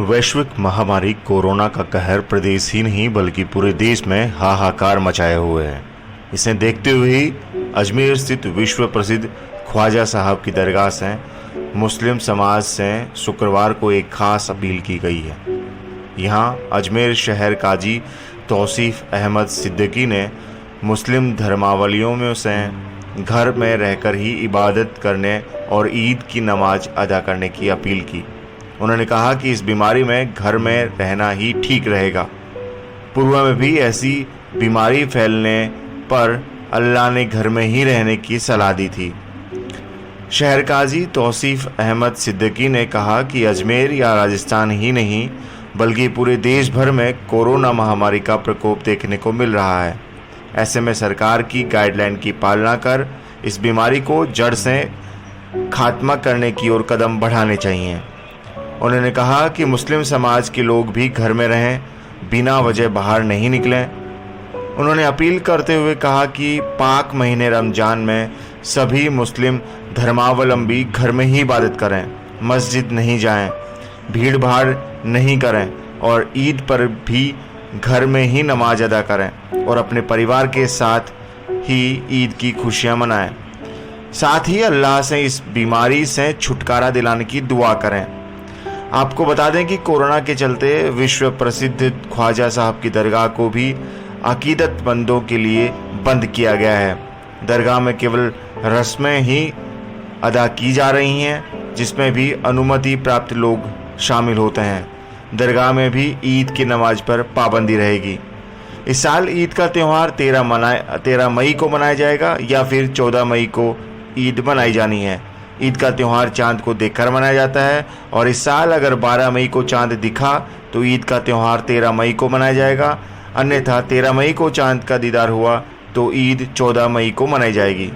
वैश्विक महामारी कोरोना का कहर प्रदेश ही नहीं बल्कि पूरे देश में हाहाकार मचाए हुए है। इसे देखते हुए ही अजमेर स्थित विश्व प्रसिद्ध ख्वाजा साहब की दरगाह से मुस्लिम समाज से शुक्रवार को एक खास अपील की गई है। यहाँ अजमेर शहर काजी तौसीफ अहमद सिद्दीकी ने मुस्लिम धर्मावलंबियों में से घर में रहकर ही इबादत करने और ईद की नमाज अदा करने की अपील की। उन्होंने कहा कि इस बीमारी में घर में रहना ही ठीक रहेगा। पूर्व में भी ऐसी बीमारी फैलने पर अल्लाह ने घर में ही रहने की सलाह दी थी। शहर काजी तौसीफ अहमद सिद्दीकी ने कहा कि अजमेर या राजस्थान ही नहीं बल्कि पूरे देश भर में कोरोना महामारी का प्रकोप देखने को मिल रहा है। ऐसे में सरकार की गाइडलाइन की पालना कर इस बीमारी को जड़ से खात्मा करने की ओर कदम बढ़ाने चाहिए। उन्होंने कहा कि मुस्लिम समाज के लोग भी घर में रहें, बिना वजह बाहर नहीं निकलें। उन्होंने अपील करते हुए कहा कि पाक महीने रमज़ान में सभी मुस्लिम धर्मावलंबी घर में ही इबादत करें, मस्जिद नहीं जाएं, भीड़ भाड़ नहीं करें और ईद पर भी घर में ही नमाज अदा करें और अपने परिवार के साथ ही ईद की खुशियां मनाएं। साथ ही अल्लाह से इस बीमारी से छुटकारा दिलाने की दुआ करें। आपको बता दें कि कोरोना के चलते विश्व प्रसिद्ध ख्वाजा साहब की दरगाह को भी अकीदतमंदों के लिए बंद किया गया है। दरगाह में केवल रस्में ही अदा की जा रही हैं, जिसमें भी अनुमति प्राप्त लोग शामिल होते हैं। दरगाह में भी ईद की नमाज पर पाबंदी रहेगी। इस साल ईद का त्यौहार 13 मई को मनाया जाएगा या फिर 14 मई को ईद मनाई जानी है। ईद का त्यौहार चांद को देखकर मनाया जाता है और इस साल अगर 12 मई को चांद दिखा तो ईद का त्यौहार 13 मई को मनाया जाएगा, अन्यथा 13 मई को चांद का दीदार हुआ तो ईद 14 मई को मनाई जाएगी।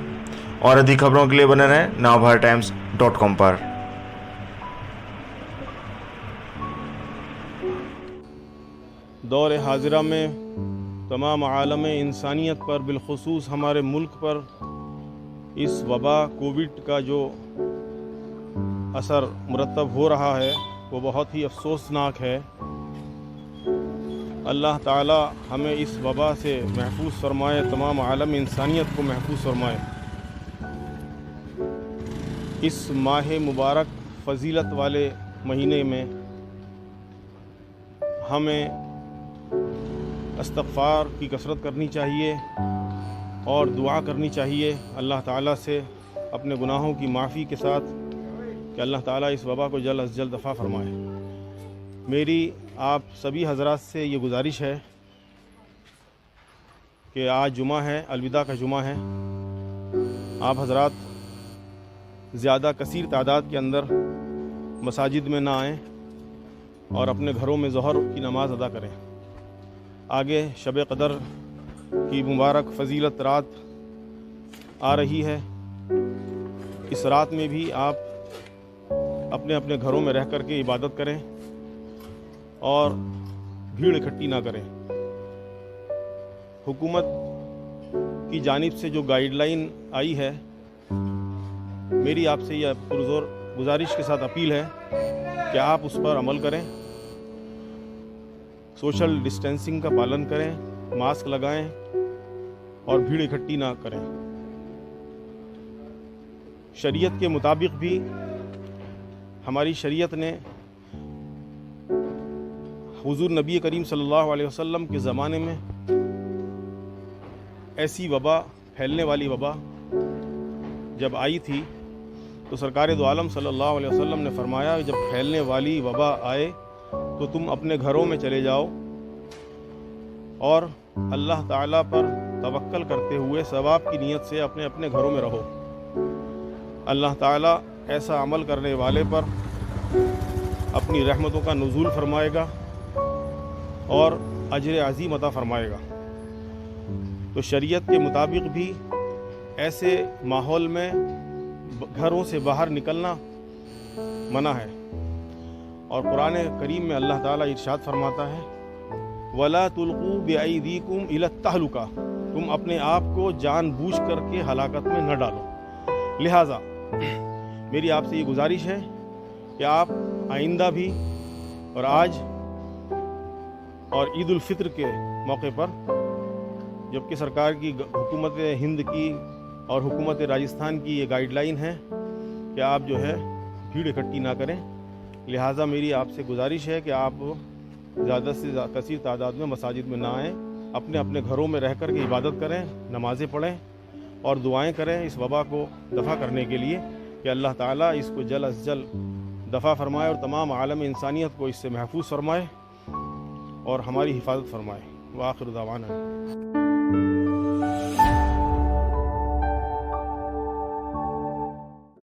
और अधिक खबरों के लिए बने रहें navbharattimes.com पर। दौर हाजिरा में तमाम आलम इंसानियत पर बिलखुसूस हमारे मुल्क पर इस वबा कोविड का जो असर मुरतब हो रहा है वो बहुत ही अफसोसनाक है। अल्लाह ताला हमें इस वबा से महफूज फरमाए, तमाम आलम इंसानियत को महफूज फरमाए। इस माह मुबारक फ़जीलत वाले महीने में हमें इस्तग़फ़ार की कसरत करनी चाहिए और दुआ करनी चाहिए अल्लाह ताला से अपने गुनाहों की माफ़ी के साथ कि अल्लाह ताला इस वबा को जल्द अज़ जल्द दफ़ा फरमाए। मेरी आप सभी हज़रात से ये गुजारिश है कि आज जुमा है, अलविदा का जुमा है। आप हज़रात ज़्यादा कसीर तादाद के अंदर मसाजिद में ना आएँ और अपने घरों में ज़ोहर की नमाज़ अदा करें। आगे शब क़दर की मुबारक फ़जीलत रात आ रही है। इस रात में भी आप अपने अपने घरों में रह कर के इबादत करें और भीड़ इकट्ठी ना करें। हुकूमत की जानिब से जो गाइडलाइन आई है, मेरी आपसे यह पुरज़ोर गुजारिश के साथ अपील है कि आप उस पर अमल करें, सोशल डिस्टेंसिंग का पालन करें, मास्क लगाएं और भीड़ इकट्ठी ना करें। शरीयत के मुताबिक भी हमारी शरीयत ने हुजूर नबी करीम सल्लल्लाहु अलैहि वसल्लम के ज़माने में ऐसी वबा, फैलने वाली वबा जब आई थी तो सरकार दो आलम सल्लल्लाहु अलैहि वसल्लम ने फरमाया, जब फैलने वाली वबा आए तो तुम अपने घरों में चले जाओ और अल्लाह ताला पर तवक्कल करते हुए सवाब की नीयत से अपने अपने घरों में रहो। अल्लाह ताला ऐसा अमल करने वाले पर अपनी रहमतों का नुज़ूल फरमाएगा और अजर अज़ीम अता फरमाएगा। तो शरीयत के मुताबिक भी ऐसे माहौल में घरों से बाहर निकलना मना है। और कुरान करीम में अल्लाह ताला इरशाद फरमाता है, वला तुल्कू बिअयदीकुम इला तहलुका, तुम अपने आप को जानबूझ करके हलाकत में न डालो। लिहाजा मेरी आपसे ये गुजारिश है कि आप आइंदा भी और आज और ईद उल फित्र के मौके पर जबकि सरकार की हुकूमत हिंद की और हुकूमत राजस्थान की ये गाइडलाइन है कि आप जो है भीड़ इकट्ठी ना करें, लिहाजा मेरी आपसे गुजारिश है कि आप ज़्यादा से कसीर तादाद में मसाजिद में ना आएँ, अपने अपने घरों में रह कर के इबादत करें, नमाज़ें पढ़ें और दुआएं करें इस वबा को दफ़ा करने के लिए कि अल्लाह ताला इसको जल्द अज जल्द दफ़ा फरमाए और तमाम आलम इंसानियत को इससे महफूज फरमाए और हमारी हिफाजत फरमाए। व आखिर दावाना।